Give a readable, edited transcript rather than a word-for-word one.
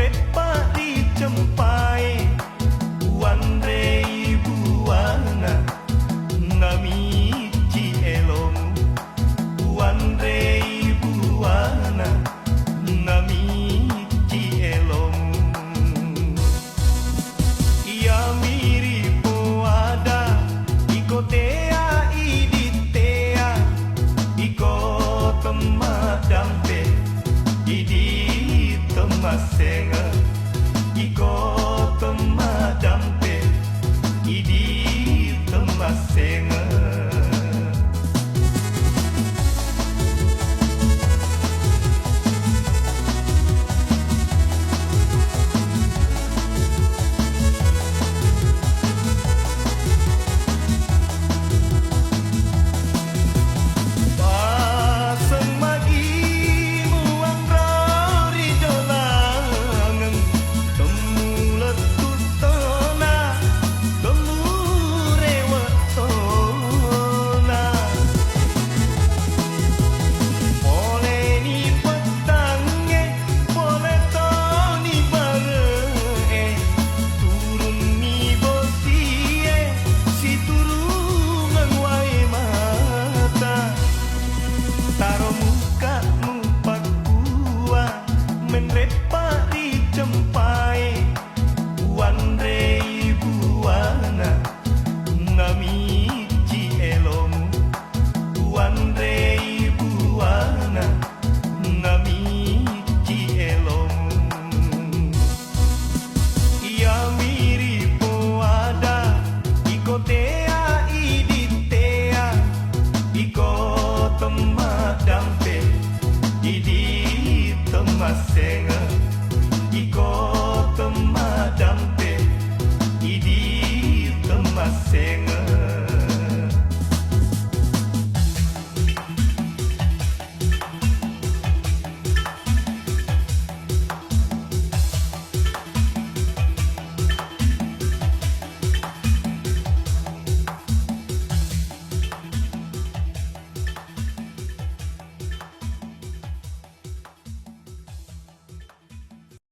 menrepa di cempai Wan rei buana ngamici elong Wan rei buana ngamici elong Ia mirip ada ikotea iditea iko temadampe idi temasenga iko temadampe idi temasenga menrepa di cempai Wan rei buana ngamici elong Wan rei buana ngamici elong Ia mirip ada ikotea iditea iko temadampe idi temasenga